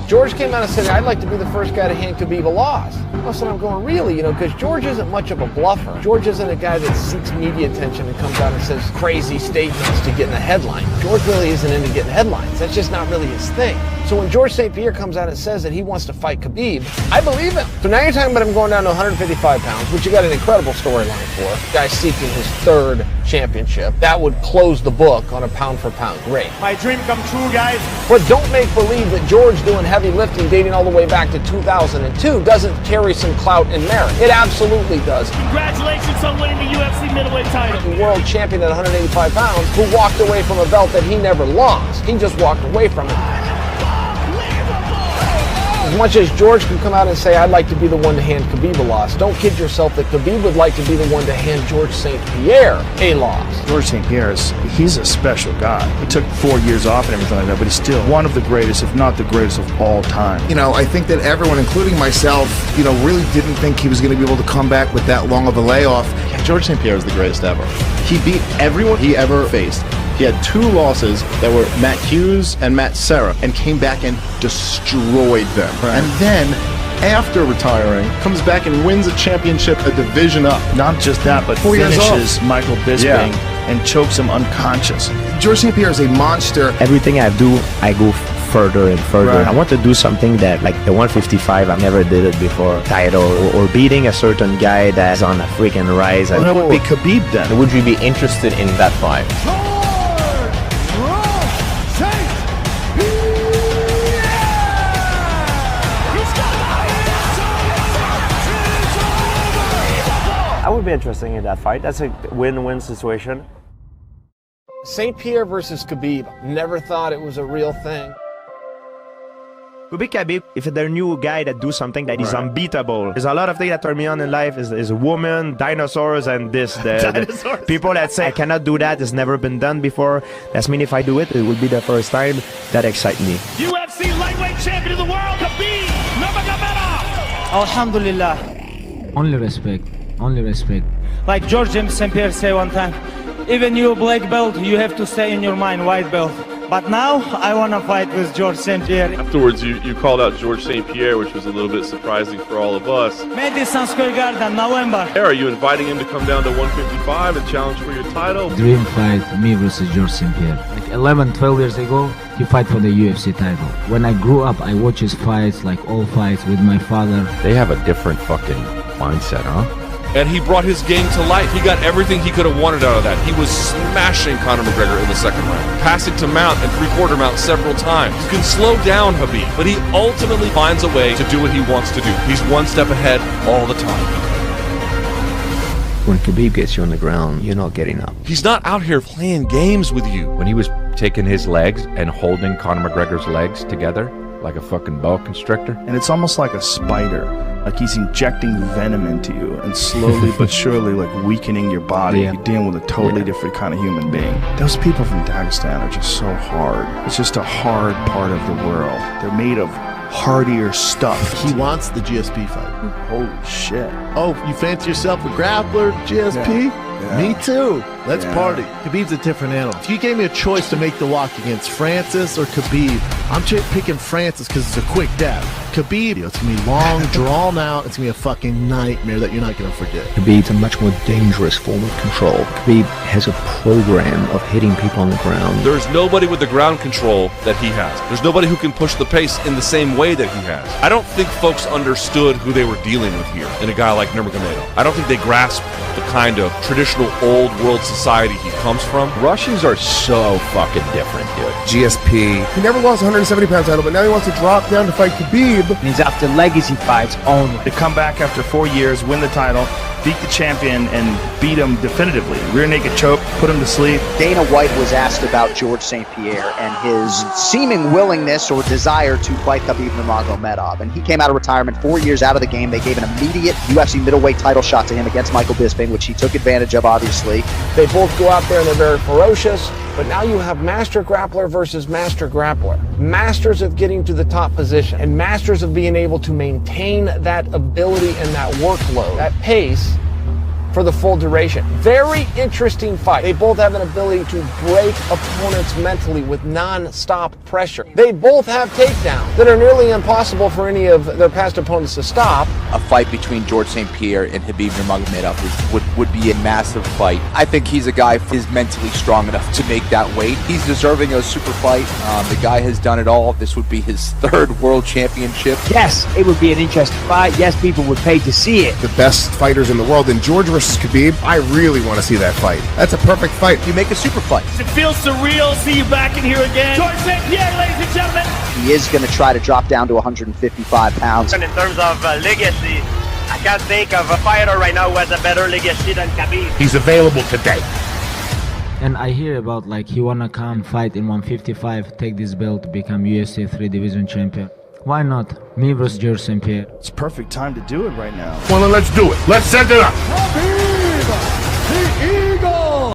George came out and said, I'd like to be the first guy to hand Khabib a loss. So I'm going, really? Because George isn't much of a bluffer. George isn't a guy that seeks media attention and comes out and says crazy statements to get in a headline. George really isn't into getting headlines. That's just not really his thing. So when George St. Pierre comes out and says that he wants to fight Khabib, I believe him. So now you're talking about him going down to 155 pounds, which you got an incredible storyline for. Guy seeking his third championship. That would close the book on a pound-for-pound rate. My dream come true, guys. But don't make believe that George doing heavy lifting dating all the way back to 2002 doesn't carry some clout and merit. It absolutely does. Congratulations on winning the UFC middleweight title. The world champion at 185 pounds who walked away from a belt that he never lost. He just walked away from it. As much as George can come out and say, I'd like to be the one to hand Khabib a loss, don't kid yourself that Khabib would like to be the one to hand George St. Pierre a loss. George St. Pierre, he's a special guy. He took 4 years off and everything like that, but he's still one of the greatest, if not the greatest of all time. I think that everyone, including myself, really didn't think he was going to be able to come back with that long of a layoff. George St. Pierre is the greatest ever. He beat everyone he ever faced. He had 2 losses that were Matt Hughes and Matt Serra, and came back and destroyed them. Right. And then, after retiring, comes back and wins a championship, a division up. Not just that, but finishes Michael Bisping and chokes him unconscious. George St. Pierre is a monster. Everything I do, I go further and further. Right. I want to do something that, like the 155, I never did it before, title, or beating a certain guy that's on a freaking rise. Well, that would be Khabib then. Would you be interested in that fight? I would be interested in that fight. That's a win-win situation. St. Pierre versus Khabib. Never thought it was a real thing. Khabib, if they're a new guy that do something that is unbeatable. There's a lot of things that turn me on in life is a woman, dinosaurs, and this. The people that say I cannot do that, it's never been done before. That's mean if I do it, it will be the first time. That excites me. UFC lightweight champion of the world, Khabib Nurmagomedov. Alhamdulillah. Only respect. Only respect. Like George St. Pierre say one time, even you black belt, you have to stay in your mind white belt. But now, I want to fight with George St. Pierre. Afterwards, you called out George St. Pierre, which was a little bit surprising for all of us. Madison Square Garden, November. Are you inviting him to come down to 155 and challenge for your title? Dream fight, me versus George St. Pierre. Like 11, 12 years ago, he fight for the UFC title. When I grew up, I watched his fights, like all fights with my father. They have a different fucking mindset, huh? And he brought his game to light. He got everything he could have wanted out of that. He was smashing Conor McGregor in the second round, passing to mount and three-quarter mount several times. You can slow down Khabib, but he ultimately finds a way to do what he wants to do. He's one step ahead all the time. When Khabib gets you on the ground, you're not getting up. He's not out here playing games with you. When he was taking his legs and holding Conor McGregor's legs together like a fucking boa constrictor. And it's almost like a spider. Like he's injecting venom into you and slowly but surely like weakening your body. You're dealing with a totally different kind of human being. Those people from Dagestan are just so hard. It's just a hard part of the world. They're made of hardier stuff. He wants the GSP fight. Holy shit. Oh, you fancy yourself a grappler, GSP? Yeah. Me too. Let's party. Khabib's a different animal. If you gave me a choice to make the walk against Francis or Khabib, I'm picking Francis because it's a quick death. Khabib, it's going to be long, drawn out. It's going to be a fucking nightmare that you're not going to forget. Khabib's a much more dangerous form of control. Khabib has a program of hitting people on the ground. There's nobody with the ground control that he has. There's nobody who can push the pace in the same way that he has. I don't think folks understood who they were dealing with here in a guy like Nurmagomedov. I don't think they grasped the kind of traditional old world society he comes from. Russians are so fucking different, dude. GSP. He never lost a 170-pound title, but now he wants to drop down to fight Khabib. And he's after legacy fights only. They come back after 4 years, win the title, beat the champion, and beat him definitively. Rear naked choke, put him to sleep. Dana White was asked about George St. Pierre and his seeming willingness or desire to fight Khabib Nurmagomedov. And he came out of retirement 4 years out of the game. They gave an immediate UFC middleweight title shot to him against Michael Bisping, which he took advantage of, obviously. They both go out there and they're very ferocious. But now you have master grappler versus master grappler. Masters of getting to the top position and masters of being able to maintain that ability and that workload, that pace for the full duration. Very interesting fight. They both have an ability to break opponents mentally with non-stop pressure. They both have takedowns that are nearly impossible for any of their past opponents to stop. A fight between George St. Pierre and Khabib Nurmagomedov would be a massive fight. I think he's a guy who is mentally strong enough to make that weight. He's deserving of a super fight. The guy has done it all. This would be his third world championship. Yes, it would be an interesting fight. Yes, people would pay to see it. The best fighters in the world, and George versus Khabib, I really want to see that fight. That's a perfect fight. You make a super fight. It feels surreal. See you back in here again. George St. Pierre, ladies and gentlemen. He is going to try to drop down to 155 pounds. And in terms of legacy, I can't think of a fighter right now who has a better legacy than Khabib. He's available today. And I hear about like he wanna come fight in 155, take this belt to become UFC 3 division champion. Why not? Me versus George St. Pierre. It's perfect time to do it right now. Well, then let's do it. Let's set it up.